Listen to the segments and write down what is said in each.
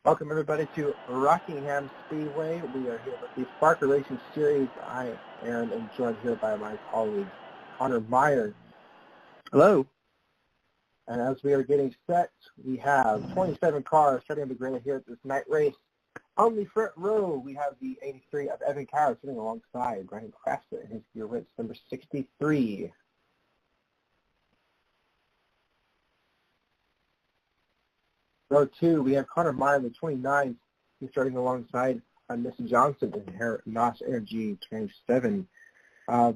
Welcome everybody to Rockingham Speedway. We are here with the FARCA Racing Series. I am Aaron and joined here by my colleague Connor Meyer. Hello. And as we are getting set, we have 27 cars starting the grid here at this night race. On the front row, we have the 83 of Evan Coward sitting alongside Ryan Crafton and his gear rinse number 63. Row 2, we have Connor Meyer, the 29th. He's starting alongside Missy Johnson and NOS Energy 27.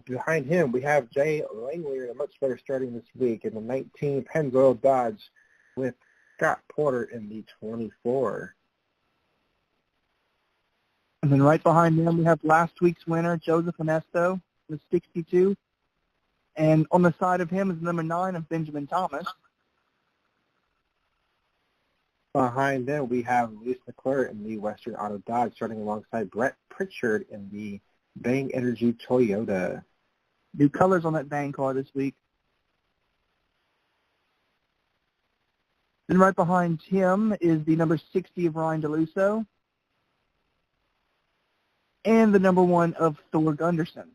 Behind him, we have Jay Langley, a much better starting this week in the 19 Pennzoil Dodge with Scott Porter in the 24. And then right behind him, we have last week's winner, Joseph Onesto, with 62. And on the side of him is number 9 of Benjamin Thomas. Behind them, we have Luis McClure in the Western Auto Dodge, starting alongside Brett Pritchard in the Bang Energy Toyota. New colors on that Bang car this week. Then right behind him is the number 60 of Ryan DeLusso and the number 1 of Thor Gunderson.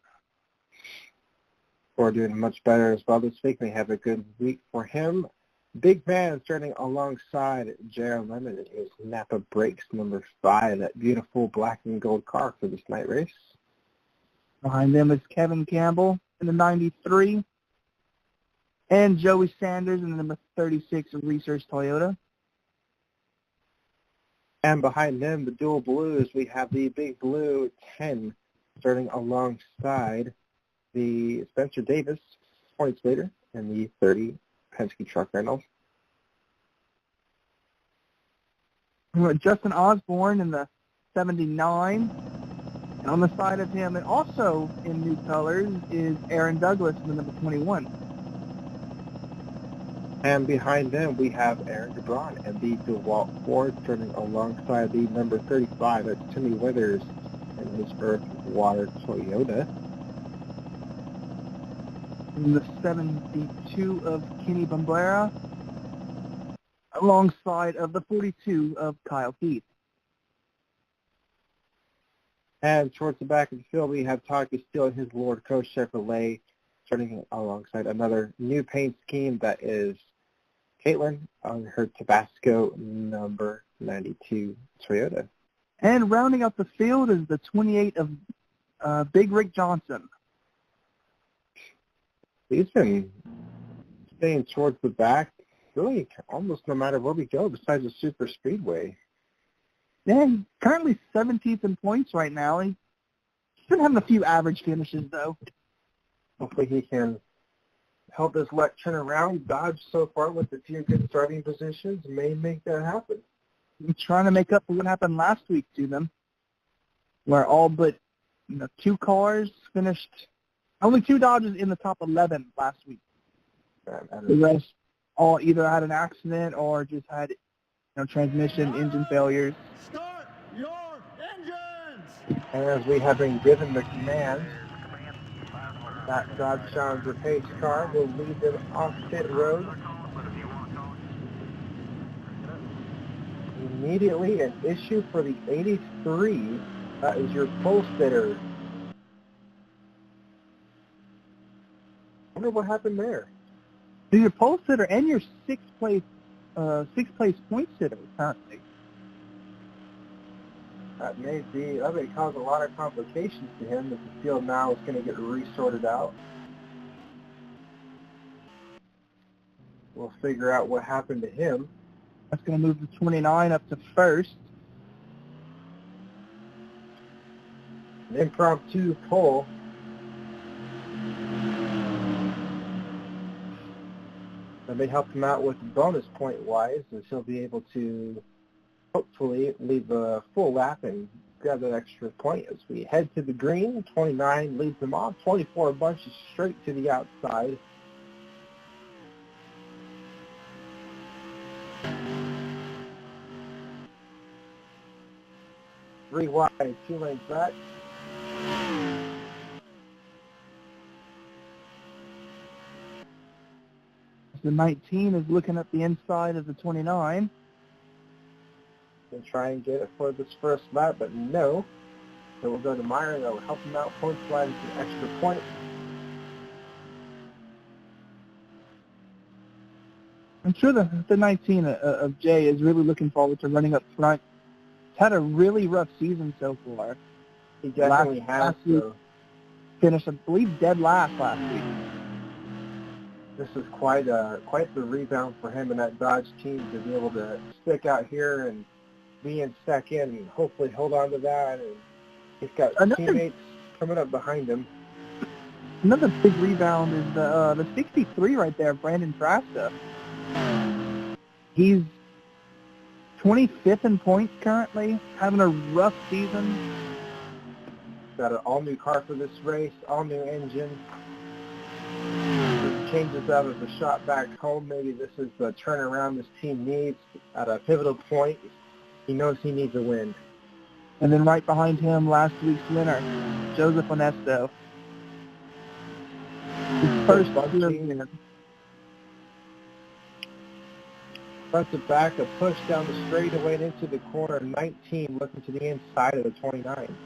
Thor doing much better as well this week. We have a good week for him. Big man starting alongside Jared Lemon in his Napa Brakes number 5, that beautiful black and gold car for this night race. Behind them is Kevin Campbell in the 93 and Joey Sanders in the number 36 of Research Toyota. And behind them, the dual blues, we have the Big Blue 10 starting alongside the Spencer Davis points leader in the 30 Penske Truck Reynolds. Justin Osborne in the 79. And on the side of him, and also in new colors, is Aaron Douglas in the number 21. And behind them, we have Aaron DeBron and the DeWalt Ford turning alongside the number 35. That's Timmy Withers and his Earth Water Toyota. In the 72 of Kenny Bombera, alongside of the 42 of Kyle Keith. And towards the back of the field, we have Todd Castillo and his Lord Coach Chevrolet starting alongside another new paint scheme that is Caitlin on her Tabasco number 92 Toyota. And rounding out the field is the 28 of Big Rick Johnson. He's been staying towards the back, really almost no matter where we go besides the Super Speedway. Yeah, he's currently 17th in points right now. He's been having a few average finishes, though. Hopefully he can help his luck turn around. Dodge so far with a few good starting positions may make that happen. He's trying to make up for what happened last week to them, where all but 2 cars finished. Only 2 Dodges in the top 11 last week. The rest all either had an accident or just had transmission, engine failures. Start your engines! And as we have been given the command, that Dodge Challenger pace car will lead them off pit road. Immediately an issue for the 83. That is your pole sitter. I wonder what happened there. So your pole sitter and your sixth place point sitter currently. That may cause a lot of complications to him as the field now is going to get resorted out. We'll figure out what happened to him. That's going to move the 29 up to first. An impromptu pole. That may help him out with bonus point-wise, as he'll be able to hopefully leave a full lap and grab that extra point as we head to the green. 29 leads them off. 24 bunches straight to the outside. Three wide, 2 lanes back. The 19 is looking at the inside of the 29. and try and get it for this first lap, but no. So we'll go to Meyer. They'll help him out, points-wise, with an extra point. I'm sure the 19 of Jay is really looking forward to running up front. He's had a really rough season so far. He definitely has. So. Finished, I believe, dead last last week. This is quite the rebound for him and that Dodge team to be able to stick out here and be in second and hopefully hold on to that. And he's got teammates coming up behind him. Another big rebound is the 63 right there, Brandon Trasta. He's 25th in points currently, having a rough season. Got an all-new car for this race, all-new engine. Changes out of the shot back home. Maybe this is the turnaround this team needs at a pivotal point. He knows he needs a win. And then right behind him, last week's winner, Joseph Onesto. His first win. Front to back, a push down the straightaway and into the corner. 19 looking to the inside of the 29.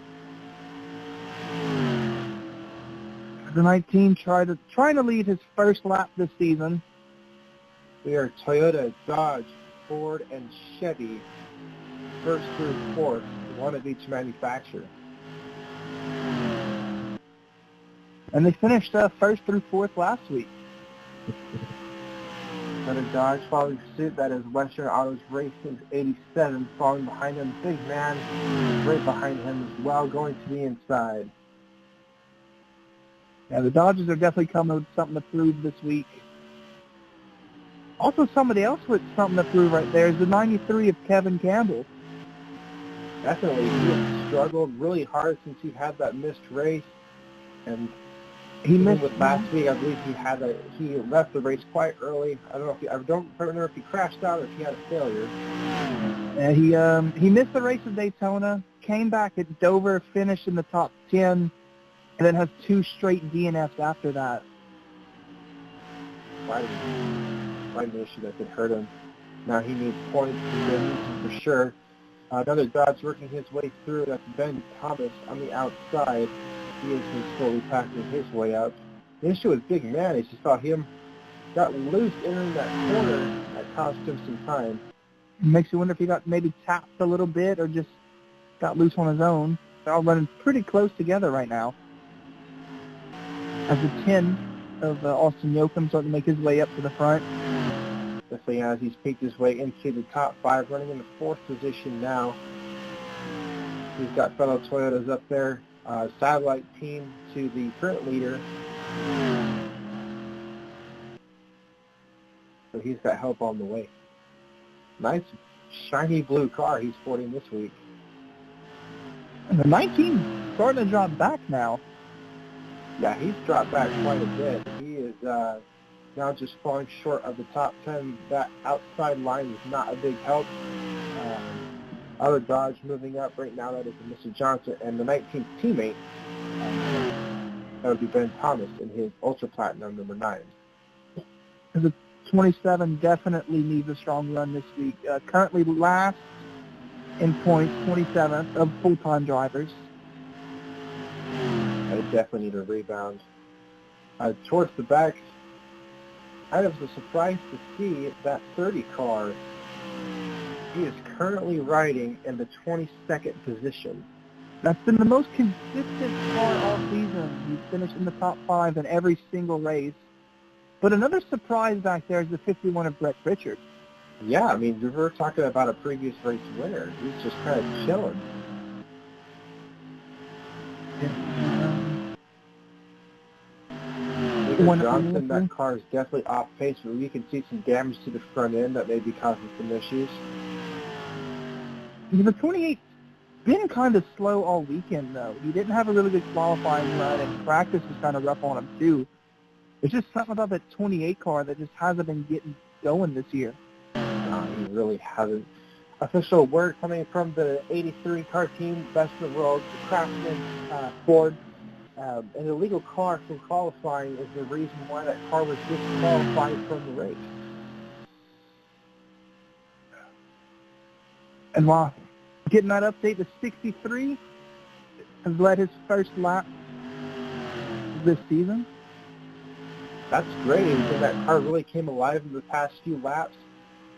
The 19 trying to lead his first lap this season. We are Toyota, Dodge, Ford, and Chevy, first through fourth, one of each manufacturer. And they finished first through fourth last week. Another Dodge following suit. That is Western Autos Racing's 87, following behind him. Big man right behind him as well, going to the inside. Yeah, the Dodgers are definitely coming with something to prove this week. Also, somebody else with something to prove right there is the 93 of Kevin Campbell. Definitely. He has struggled really hard since he had that missed race. And he missed with last week, I believe he left the race quite early. I don't remember if he crashed out or if he had a failure. Yeah, he missed the race at Daytona, came back at Dover, finished in the top 10, and then has 2 straight DNFs after that. Quite an issue that could hurt him. Now he needs points and wins for sure. Another Dodge working his way through. That's Ben Thomas on the outside. He has been slowly packing his way up. The issue with Big Man is you saw him got loose entering that corner. That cost him some time. It makes you wonder if he got maybe tapped a little bit or just got loose on his own. They're all running pretty close together right now. As the 10 of Austin Yoakum starting to make his way up to the front. Definitely as he's peeked his way into the top 5, running in the 4th position now. He's got fellow Toyotas up there. Satellite team to the current leader. So he's got help on the way. Nice shiny blue car he's sporting this week. And the 19 starting to drop back now. Yeah, he's dropped back quite a bit. He is now just falling short of the top 10. That outside line is not a big help. Other Dodge moving up right now, that is Mr. Johnson, and the 19th teammate, that would be Ben Thomas in his Ultra Platinum number 9. The 27 definitely needs a strong run this week. Currently last in points, 27th of full-time drivers. They definitely need a rebound. Towards the back, I was surprised to see that 30 car. He is currently riding in the 22nd position. That's been the most consistent car all season. He's finished in the top 5 in every single race. But another surprise back there is the 51 of Brett Pritchard. Yeah, I mean, we were talking about a previous race winner. He's just kind of chilling. Johnson, that car is definitely off pace, but we can see some damage to the front end that may be causing some issues. The 28's been kind of slow all weekend, though. He didn't have a really good qualifying run, and practice was kind of rough on him, too. There's just something about that 28 car that just hasn't been getting going this year. He really hasn't. Official word coming from the 83 car team, best in the world, Craftsman Ford. An illegal car from qualifying is the reason why that car was disqualified from the race. And while getting that update to 63, has led his first lap this season. That's great. And that car really came alive in the past few laps.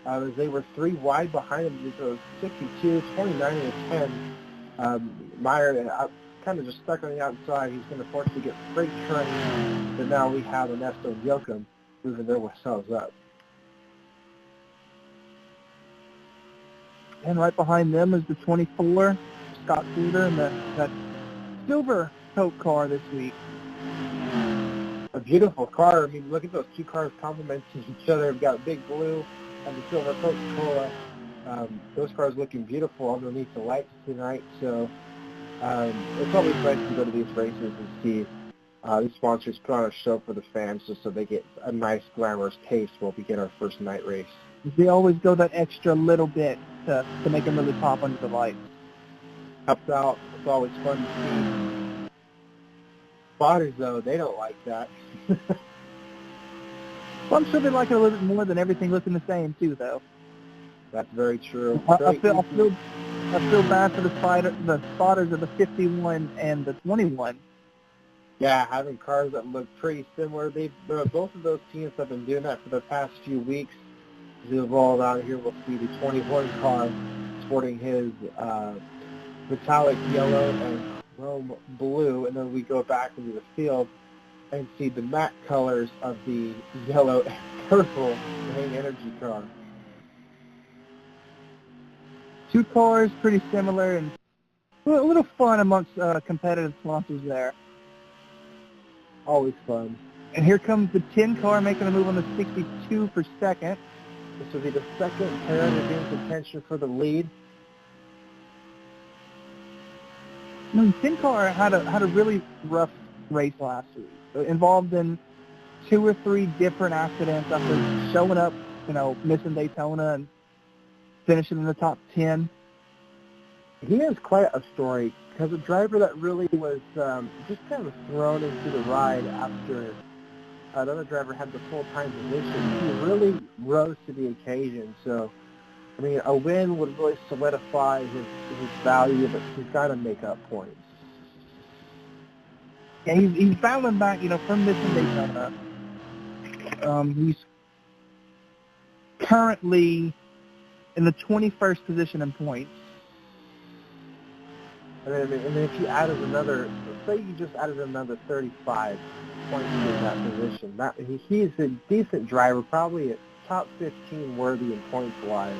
As they were 3 wide behind him. So 62, 29, and 10. Meyer kind of just stuck on the outside. He's going to fortunately get straight turning. But now we have Ernesto and Joachim moving themselves up. And right behind them is the 24, Scott Souter, and that silver Coke car this week. A beautiful car. I mean, look at those two cars complementing each other. We've got Big Blue and the silver Coca-Cola. Those cars looking beautiful underneath the lights tonight. So it's always nice to go to these races and see these sponsors put on a show for the fans just so they get a nice, glamorous taste while we get our first night race. They always go that extra little bit to make them really pop under the lights. Helps out. It's always fun to see. Spotters, though, they don't like that. Well, I'm sure they like it a little bit more than everything looking the same, too, though. That's very true. I feel bad for the spotters of the 51 and the 21. Yeah, having cars that look pretty similar. Both of those teams have been doing that for the past few weeks. As we evolve out here, we'll see the 21 car sporting his metallic yellow and chrome blue, and then we go back into the field and see the matte colors of the yellow and purple Hang Energy car. Two cars pretty similar and a little fun amongst competitive sponsors there. Always fun. And here comes the 10 car making a move on the 62 for second. This will be the second pair to be in contention for the lead. The 10 car had a really rough race last week. Involved in 2 or 3 different accidents after showing up, missing Daytona and finishing in the top 10. He has quite a story because a driver that really was just kind of thrown into the ride after another driver had the full-time position. He really rose to the occasion. So, I mean, a win would really solidify his value, but he's got to make up points. Yeah, he's battling back, from missing Daytona. He's currently in the 21st position in points. And then if you added another, say you just added another 35 points in that position, he's a decent driver, probably a top 15 worthy in points-wise,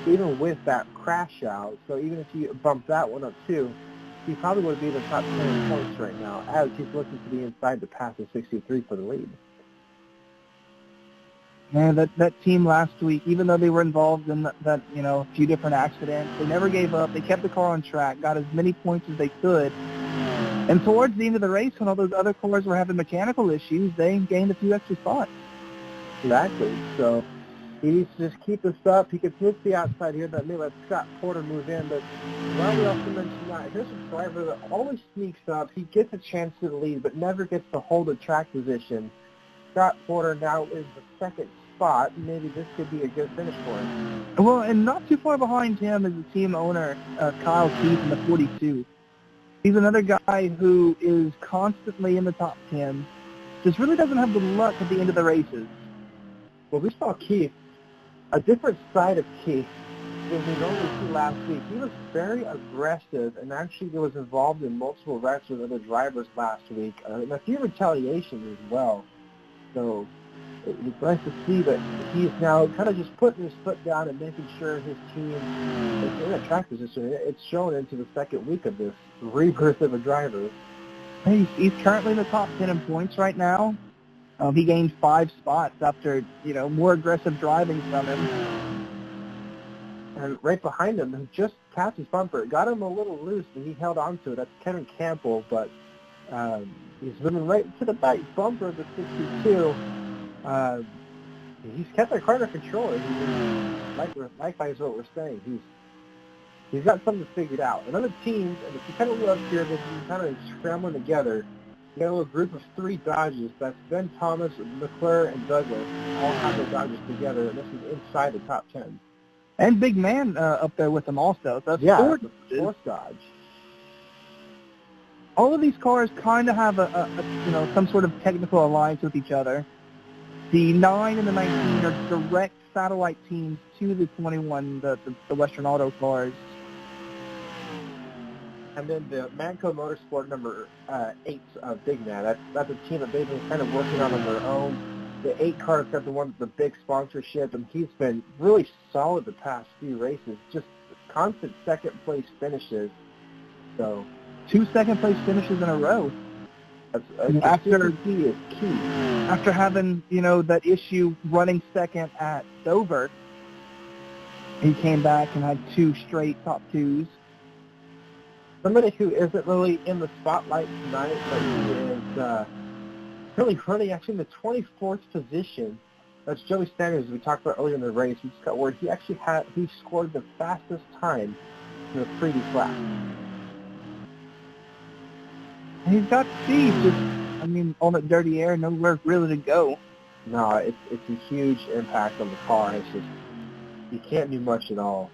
even with that crash out. So even if you bump that one up too, he probably would be in the top 10 in points right now, as he's looking to the inside to pass the 63 for the lead. Man, that team last week, even though they were involved in that a few different accidents, they never gave up. They kept the car on track, got as many points as they could. And towards the end of the race, when all those other cars were having mechanical issues, they gained a few extra spots. Exactly. So he needs to just keep this up. He could move to the outside here. That may let Scott Porter move in. But while we also mentioned that, here's a driver that always sneaks up. He gets a chance to the lead, but never gets to hold a track position. Scott Porter now is the second spot. Maybe this could be a good finish for him. Well, and not too far behind him is the team owner, Kyle Keith, in the 42. He's another guy who is constantly in the top 10, just really doesn't have the luck at the end of the races. Well, we saw Keith, a different side of Keith than we normally see last week. He was very aggressive and actually was involved in multiple wrecks with other drivers last week, and a few retaliations as well. So it's nice to see that he's now kind of just putting his foot down and making sure his team is in a track position. It's shown into the second week of this rebirth of a driver. He's currently in the top 10 in points right now. He gained 5 spots after, more aggressive driving from him. And right behind him, he just tapped his bumper. It got him a little loose, and he held on to it. That's Kevin Campbell, but he's moving right to the back bumper of the 62. He's kept that car under control. Likewise what we're saying. He's got something figured out. And other teams, and if you kind of look here, they've been kind of scrambling together. You got a little group of 3 Dodges. That's Ben Thomas, McClure, and Douglas. All have their Dodges together, and this is inside the top 10. And Big Man up there with them also. So that's fourth Dodge. All of these cars kind of have a some sort of technical alliance with each other. The 9 and the 19 are direct satellite teams to the 21, the Western Auto cars. And then the Manco Motorsport number 8 of Big Man. That's a team that they've been kind of working on their own. The 8 car's got the one with the big sponsorship, and he's been really solid the past few races. Just constant second place finishes. So 2 second-place finishes in a row. Consistency is key. After having, that issue running second at Dover, he came back and had 2 straight top 2s. Somebody who isn't really in the spotlight tonight, but he is really running actually in the 24th position. That's Joey Sanders, as we talked about earlier in the race. We just got word he scored the fastest time in the previous lap. He's got speed, on that dirty air, nowhere really to go. No, it's a huge impact on the car. It's just, you can't do much at all.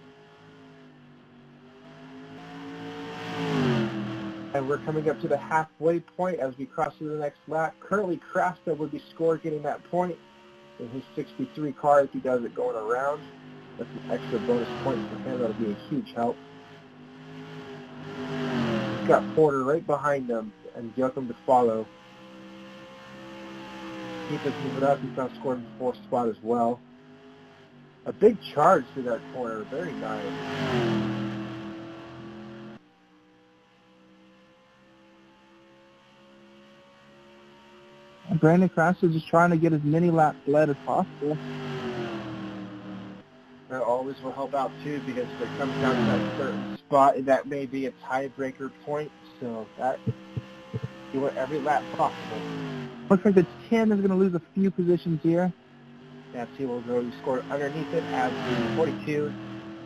And we're coming up to the halfway point as we cross to the next lap. Currently, Krasta would be scored getting that point in his 63 car if he does it going around. That's an extra bonus point for him. That'll be a huge help. He's got Porter right behind him and Joachim to follow. Keep us moving up. He's now scored in the 4th spot as well. A big charge to that corner. Very nice. Brandon Krasta is just trying to get as many laps led as possible. That always will help out too, because if it comes down to that certain spot, that may be a tiebreaker point. So that you want every lap possible. Looks like the 10 is going to lose a few positions here. Yeah, he will go score underneath it as the 42,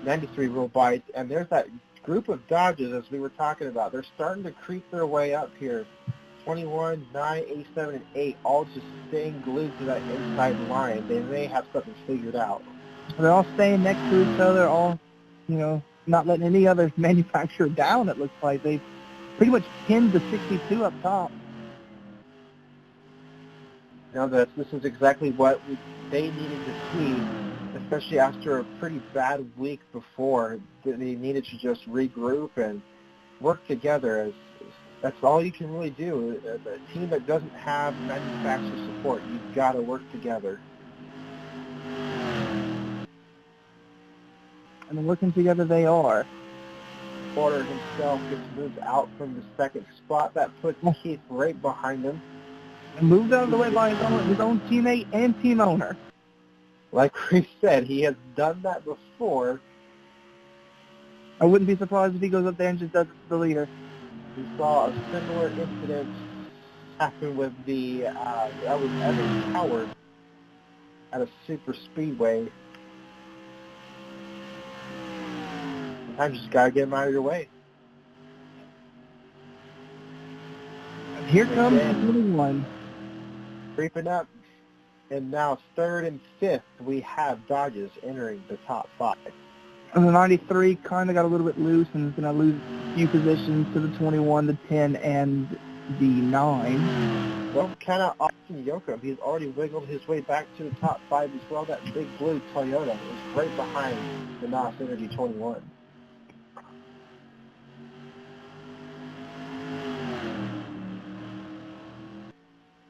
93 will bite, and there's that group of Dodges as we were talking about. They're starting to creep their way up here. 21, 9, 87, and 8, all just staying glued to that inside line. They may have something figured out. They're all staying next to each other, all, not letting any other manufacturer down, it looks like. They've pretty much pinned the 62 up top. This is exactly what they needed to see, especially after a pretty bad week before. They needed to just regroup and work together. As that's all you can really do. A team that doesn't have manufacturer support, you've got to work together. And working together they are. Porter himself gets moved out from the 2nd spot. That puts Keith right behind him. And moved out of the way by his own teammate and team owner. Like we said, he has done that before. I wouldn't be surprised if he goes up there and just does it to the leader. We saw a similar incident happen with that was Evan Coward at a super speedway. Sometimes you just got to get him out of your way. And here comes the 21. Creeping up. And now 3rd and 5th, we have Dodges entering the top 5. And the 93 kind of got a little bit loose and is going to lose a few positions to the 21, the 10, and the 9. Well, kind of Austin Joachim. He's already wiggled his way back to the top 5 as well. That big blue Toyota is right behind the NOS Energy 21.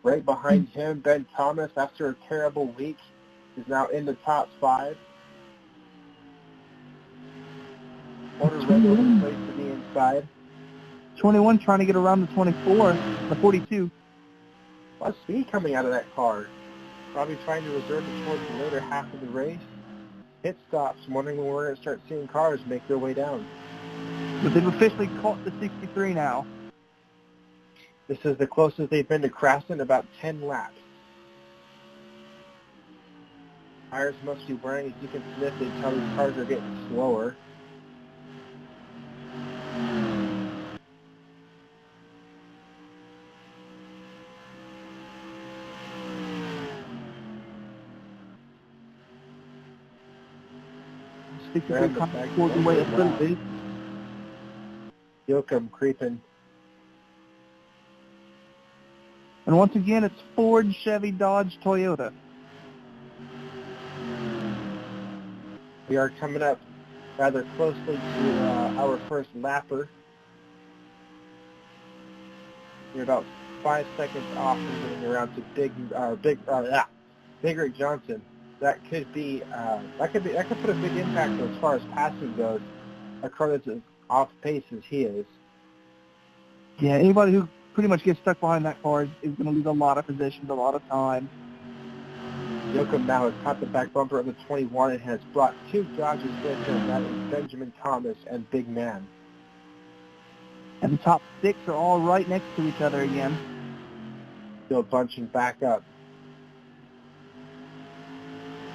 Right behind him, Ben Thomas, after a terrible week, is now in the top 5. Porter wiggled his way to the inside. 21 trying to get around the 24, the 42. A lot of speed coming out of that car. Probably trying to reserve it towards the later half of the race. Pit stops, wondering when we're going to start seeing cars make their way down. But they've officially caught the 63 now. This is the closest they've been to Krasta in about 10 laps. Tires must be wearing, as you can sniff, they tell these cars are getting slower. 63 kind of pulls away a little bit. Yoakum creeping. And once again, it's Ford, Chevy, Dodge, Toyota. We are coming up rather closely to our first lapper. We're about 5 seconds off from getting around to Big Rick Johnson. That could put a big impact as far as passing goes. A car that's as off pace as he is. Yeah, anybody who pretty much gets stuck behind that car is going to lose a lot of positions, a lot of time. Yoakum now has caught the back bumper of the 21 and has brought two Dodges with him. That is Benjamin Thomas and Big Man. And the top 6 are all right next to each other again. Still bunching back up.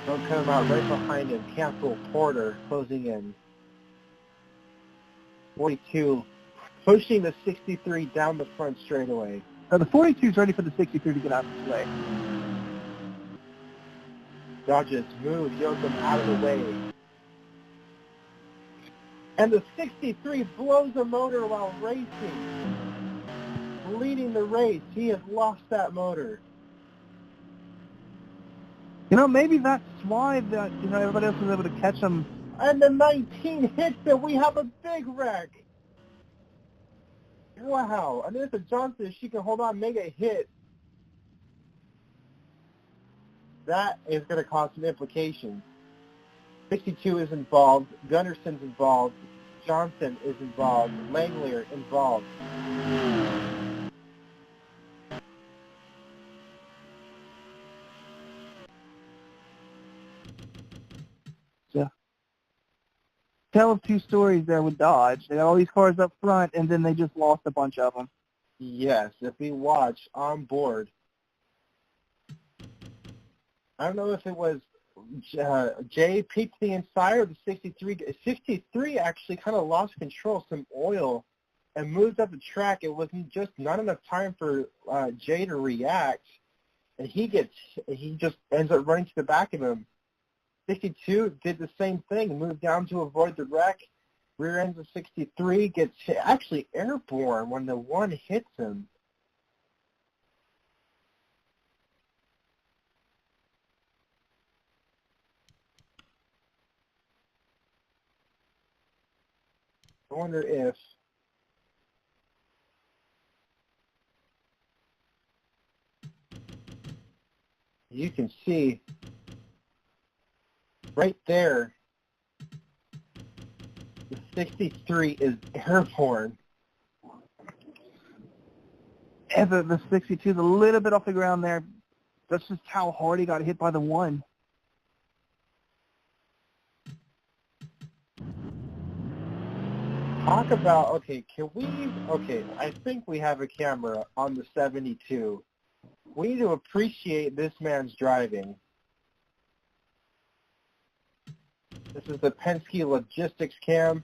Don't come out right behind him. Campbell, Porter closing in. 42 pushing the 63 down the front straightaway. The 42 is ready for the 63 to get out of his way. Dodges move Yoakum out of the way. And the 63 blows a motor while racing. Leading the race. He has lost that motor. You know, maybe that's why everybody else was able to catch him. And the 19 hits it. We have a big wreck. Wow. And there's a Johnson. If she can hold on, make a hit. That is going to cause some implications. 62 is involved. Gunnarson's involved. Johnson is involved. Langlier involved. Yeah. Tell of two stories there with Dodge. They got all these cars up front, and then they just lost a bunch of them. Yes, if we watch on board, I don't know if it was Jay peeked the inside or the 63. 63 actually kind of lost control, some oil, and moved up the track. It wasn't just not enough time for Jay to react, and he just ends up running to the back of him. 62 did the same thing, moved down to avoid the wreck. Rear ends of 63, gets hit, actually airborne when the one hits him. I wonder if you can see right there, the 63 is airborne. And the 62 is a little bit off the ground there. That's just how hard he got hit by the one. Talk about, I think we have a camera on the 72. We need to appreciate this man's driving. This is the Penske Logistics Cam.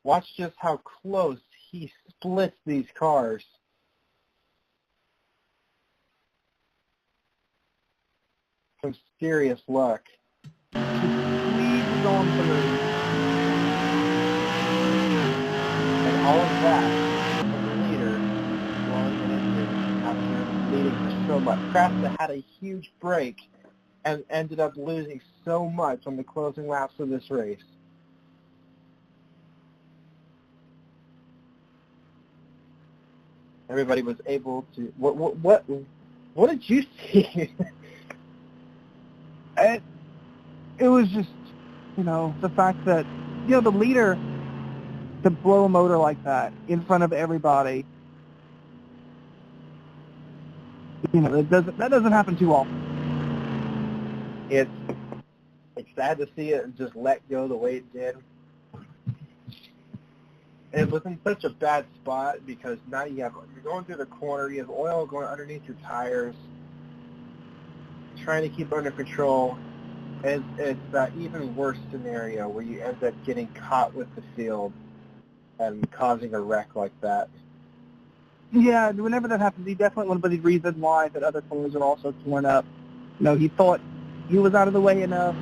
Watch just how close he splits these cars. Some serious luck. Squeezes on through. And all of that from the leader blowing an engine after leading for so much. Krasta had a huge break and ended up losing so much on the closing laps of this race. Everybody was able to. What did you see? It was just, the fact that, the leader to blow a motor like that in front of everybody, that doesn't happen too often. It's sad to see it just let go the way it did. And it was in such a bad spot because now you're going through the corner, you have oil going underneath your tires, trying to keep under control. It's that even worse scenario where you end up getting caught with the field and causing a wreck like that. Yeah, whenever that happens, he definitely one of the reasons why that other cars are also torn up. He thought he was out of the way enough.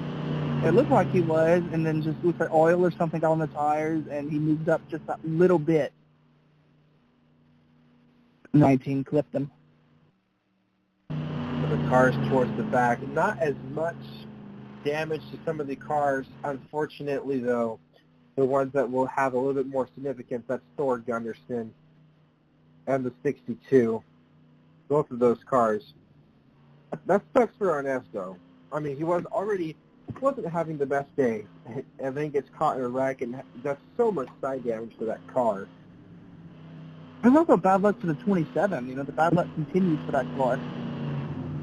It looked like he was, and then just looked like oil or something got on the tires, and he moved up just a little bit. 19 clipped him. So the cars towards the back, not as much damage to some of the cars. Unfortunately, though, the ones that will have a little bit more significance, that's Thor Gunderson and the 62. Both of those cars. That sucks for Ernesto. I mean, he wasn't having the best day, and then gets caught in a wreck, and that's so much side damage to that car. There's also bad luck for the 27. The bad luck continues for that car.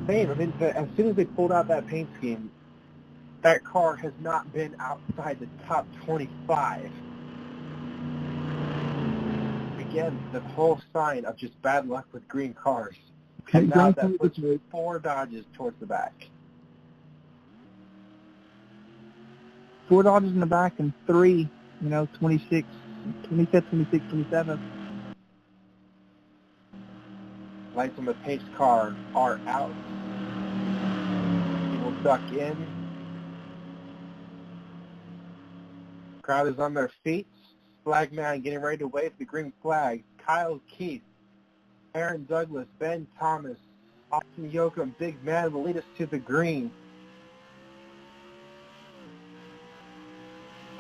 Same. I mean, as soon as they pulled out that paint scheme, that car has not been outside the top 25. Again, the whole sign of just bad luck with green cars. And now that puts 4 Dodges towards the back. 4 Dodges in the back and 3, 26, 25th, 26, 27. Lights on the pace car are out. He will duck in. Crowd is on their feet. Flagman getting ready to wave the green flag. Kyle Keith, Aaron Douglas, Ben Thomas, Austin Yoakum, big man will lead us to the green.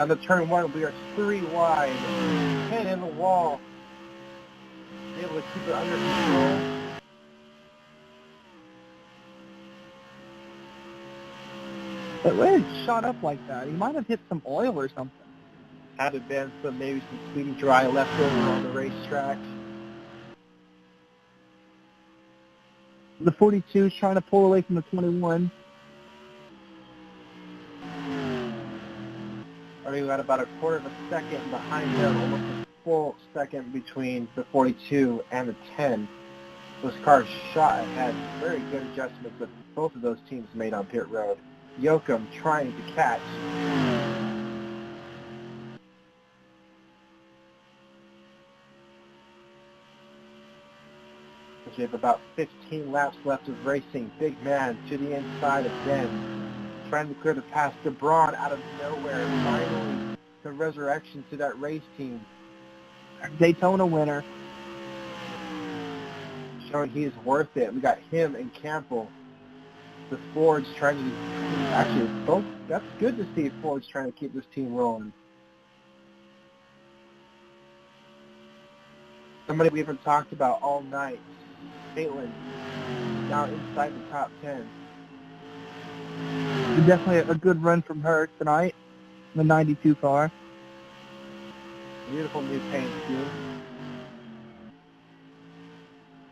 On the turn 1, we are 3 wide. 10 in the wall. Able to keep it under control. But when it shot up like that, he might have hit some oil or something. Had it been maybe some Speedy Dry left over on the racetrack. The 42 is trying to pull away from the 21. Already got about a quarter of a second behind them, almost a full second between the 42 and the 10. Those cars shot ahead. Very good adjustments that both of those teams made on pit road. Yoakum trying to catch. We have about 15 laps left of racing. Big man to the inside of Ben. Trying to clear the pass to Braun out of nowhere. Finally, the resurrection to that race team. Daytona winner. Showing he is worth it. We got him and Campbell. The Fords trying to... Actually, both. That's good to see Fords trying to keep this team rolling. Somebody we haven't talked about all night. Caitlin, now inside the top 10. Definitely a good run from her tonight, the 92 car. Beautiful new paint scheme.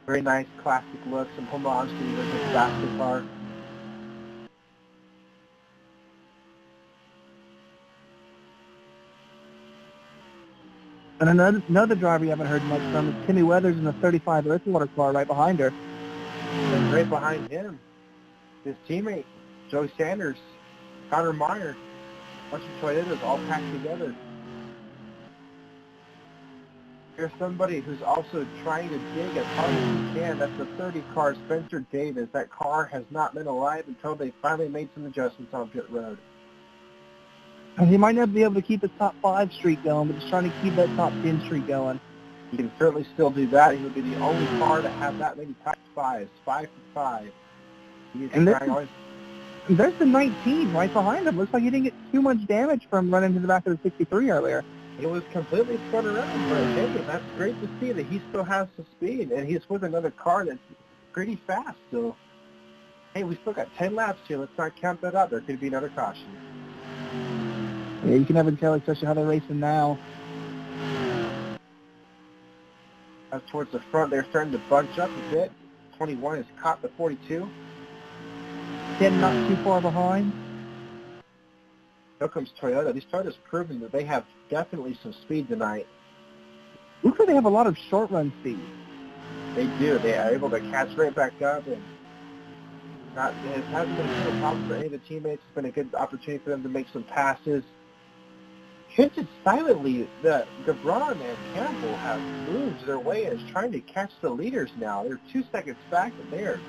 Very nice classic look, some homage to the basket car. And another driver you haven't heard much from is Timmy Weathers in the 35 Earthwater car right behind her. And right behind him, his teammate, Joe Sanders, Connor Meyer, a bunch of Toyotas all packed together. Here's somebody who's also trying to dig as hard as he can. That's the 30 car, Spencer Davis. That car has not been alive until they finally made some adjustments on pit road. And he might not be able to keep his top 5 streak going, but he's trying to keep that top 10 streak going. He can certainly still do that. He would be the only car to have that many top 5s, 5 for 5. And there's the 19 right behind him. Looks like he didn't get too much damage from running to the back of the 63 earlier. He was completely spun around, but hey, that's great to see that he still has some speed, and he's with another car that's pretty fast. So, hey, we still got 10 laps here. Let's not count that out. There could be another caution. Yeah, you can never tell, especially how they're racing now. As towards the front, they're starting to bunch up a bit. 21 has caught the 42. 10 not too far behind. Here comes Toyota. These Toyotas proving that they have definitely some speed tonight. Looks like they have a lot of short run speed. They do. They are able to catch right back up, and it hasn't been a problem for any of the teammates. It's been a good opportunity for them to make some passes. Hinted silently that Gabron and Campbell have moved their way and is trying to catch the leaders now. They're 2 seconds back, and they are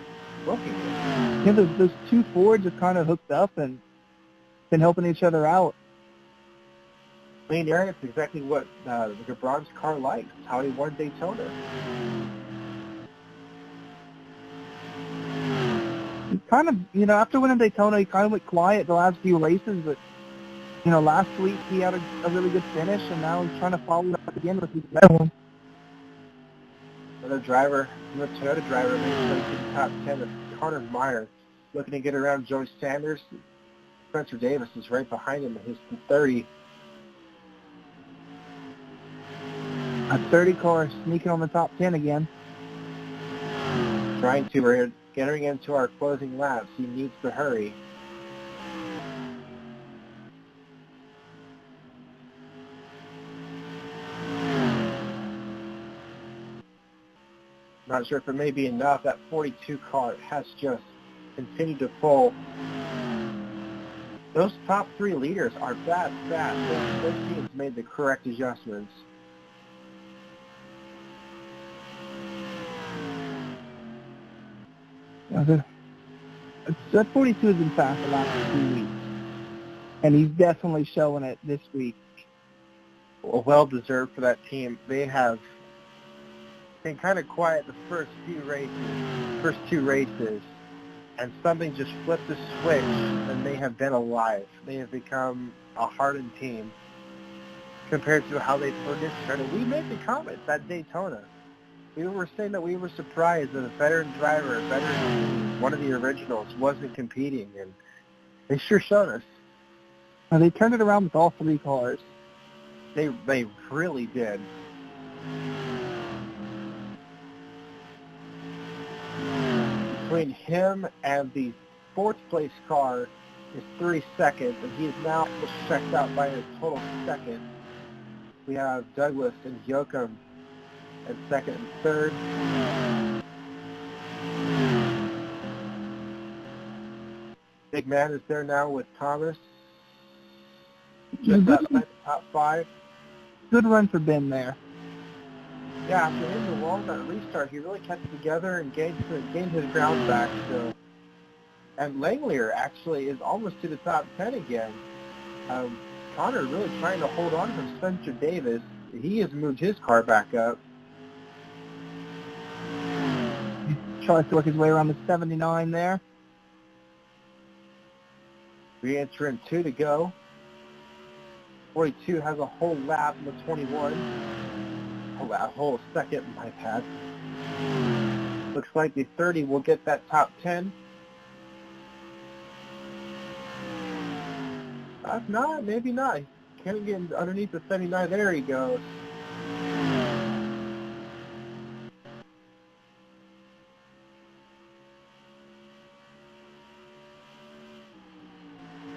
Rockingham. Yeah, those two Fords are kind of hooked up and been helping each other out. I mean, Aaron, it's exactly what LeBron's car likes. It's how he won Daytona. He kind of, after winning Daytona, he kind of went quiet the last few races, but, last week he had a really good finish, and now he's trying to follow it up again with his better one. Another Toyota driver makes sure to the top 10 of Connor Meyer, looking to get around Joey Sanders. Spencer Davis is right behind him in his 30. A 30 car sneaking on the top 10 again. We're getting into our closing laps. He needs to hurry. Not sure if it may be enough. That 42 car has just continued to pull. Those top three leaders are fast. Those teams made the correct adjustments. That 42 has been fast the last 2 weeks, and he's definitely showing it this week. Well-deserved for that team. They have been kind of quiet the first two races, and something just flipped the switch, and they have been alive. They have become a hardened team compared to how they first started. We made the comments at Daytona. We were saying that we were surprised that a veteran driver, a veteran team, one of the originals, wasn't competing, and they sure showed us. They turned it around with all three cars. They really did. Between him and the fourth place car is 3 seconds, and he is now checked out by a total second. We have Douglas and Joachim at second and third. Big Man is there now with Thomas. Just outside the top 5. Good run for Ben there. Yeah, after hitting the wall on that restart, he really kept it together and gained his ground back. So, and Langlier actually is almost to the top 10 again. Connor really trying to hold on from Spencer Davis. He has moved his car back up. Tries to work his way around the 79 there. Re-enter in 2 to go. 42 has a whole lap in the 21. A whole second, my bad. Looks like the 30 will get that top 10. If not, maybe not. Can't get underneath the 79. There he goes.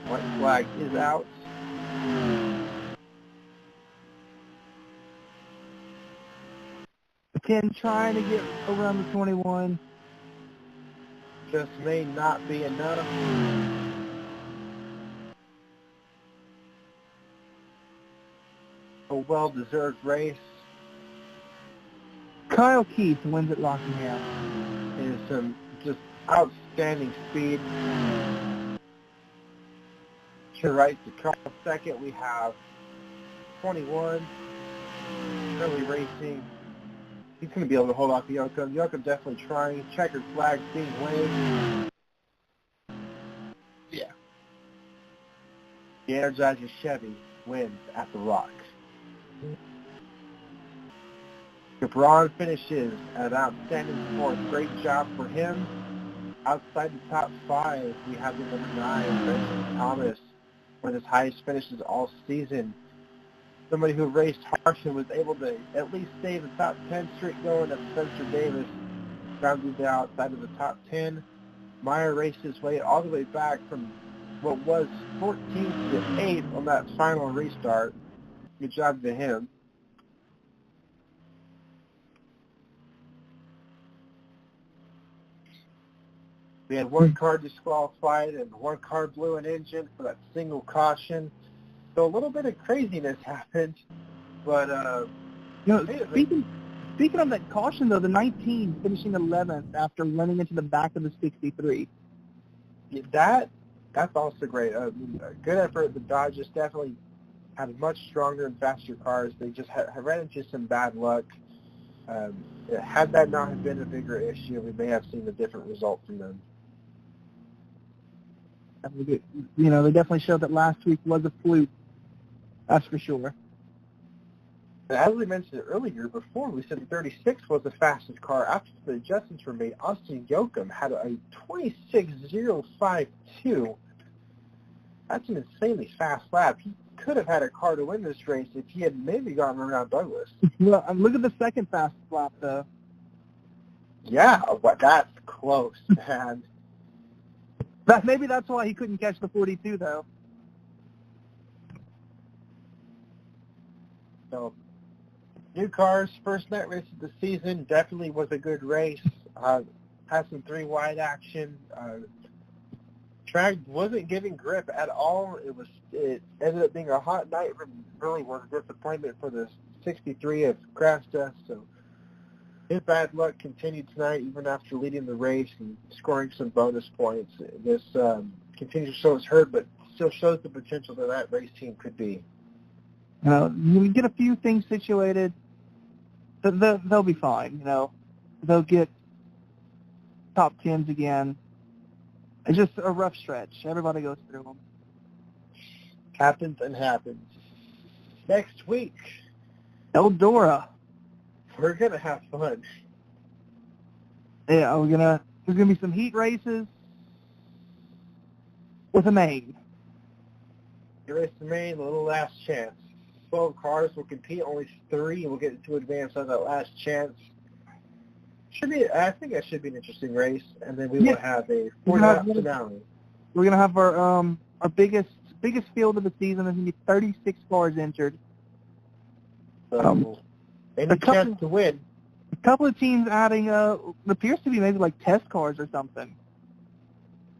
White flag is out. The 10 trying to get around the 21. Just may not be enough. A well-deserved race. Kyle Keith wins at Rockingham. Is some just outstanding speed. To right to Carl second, we have 21. Early racing. He's going to be able to hold off Joachim. Joachim definitely trying. Checkered flag being waved. Yeah. The Energizer Chevy wins at the Rock. Gabron finishes at outstanding fourth. Great job for him. Outside the top 5, we have the number 9, Benjamin Thomas, one of his highest finishes all season. Somebody who raced harsh and was able to at least stay the top 10 streak going. That's Spencer Davis. Rounded outside of the top 10. Meyer raced his way all the way back from what was 14th to 8th on that final restart. Good job to him. We had one car disqualified and one car blew an engine for that single caution. So a little bit of craziness happened, but Speaking of that caution, though, the 19 finishing 11th after running into the back of the 63. That's also great. Good effort. The Dodgers definitely had much stronger and faster cars. They just have ran into some bad luck. Had that not have been a bigger issue, we may have seen a different result from them. You know, they definitely showed that last week was a fluke. That's for sure. As we mentioned earlier, before we said the 36 was the fastest car. After the adjustments were made, Austin Yoakum had a 26.052. That's an insanely fast lap. He could have had a car to win this race if he had maybe gotten around Douglas. Well, look at the second fastest lap, though. Yeah, but that's close, man. Maybe that's why he couldn't catch the 42, though. So, new cars, first night race of the season, definitely was a good race. Had some three-wide action. Track wasn't giving grip at all. It ended up being a hot night. Really was a disappointment for the 63 of crash dust. So his bad luck continued tonight, even after leading the race and scoring some bonus points. This continues to show his hurt, but still shows the potential that race team could be. You get a few things situated, they'll be fine. You know, they'll get top 10s again. It's just a rough stretch. Everybody goes through them. Happens and happens. Next week, Eldora. We're gonna have fun. Yeah, there's gonna be some heat races with a main. Race the main, a little last chance. 12 cars will compete, only 3 will get to advance on that last chance. I think that should be an interesting race, and then we will have a 4-lap finale. We're gonna have our biggest field of the season. There's gonna be 36 cars entered. So, any chance to win. A couple of teams adding, appears to be maybe like test cars or something.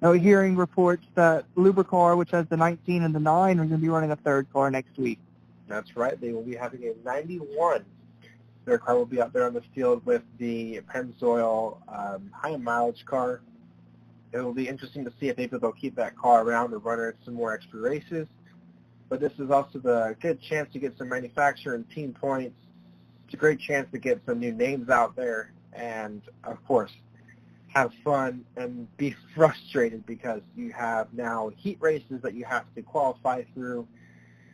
We're hearing reports that Lubricar, which has the 19 and the 9, are going to be running a third car next week. That's right. They will be having a 91. Their car will be out there on the field with the Pennzoil high mileage car. It will be interesting to see if maybe they'll keep that car around or run it some more extra races. But this is also the good chance to get some manufacturer and team points. It's a great chance to get some new names out there and, of course, have fun and be frustrated because you have now heat races that you have to qualify through,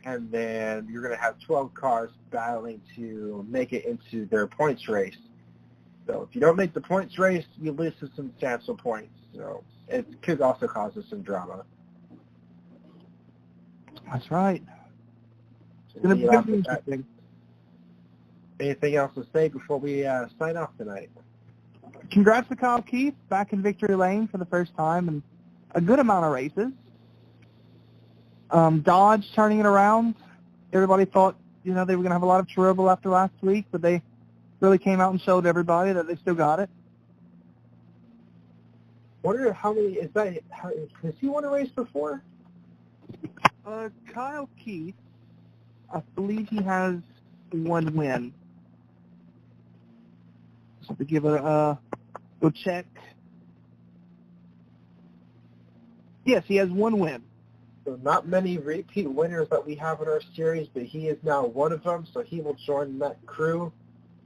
and then you're going to have 12 cars battling to make it into their points race. So if you don't make the points race, you lose some substantial points. So it could also cause us some drama. That's right. Anything else to say before we sign off tonight? Congrats to Kyle Keith, back in victory lane for the first time in a good amount of races. Dodge turning it around. Everybody thought, they were going to have a lot of trouble after last week, but they really came out and showed everybody that they still got it. Wonder how many, has he won a race before? Kyle Keith, I believe he has 1 win. Just to give it go check. Yes, he has 1 win. So not many repeat winners that we have in our series, but he is now one of them, so he will join that crew.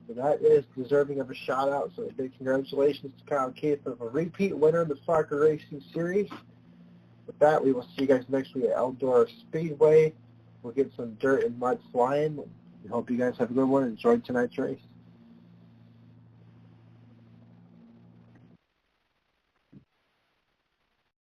So that is deserving of a shout-out. So a big congratulations to Kyle Keith of a repeat winner in the FARCA Racing Series. With that, we will see you guys next week at Eldora Speedway. We'll get some dirt and mud flying. We hope you guys have a good one and enjoy tonight's race.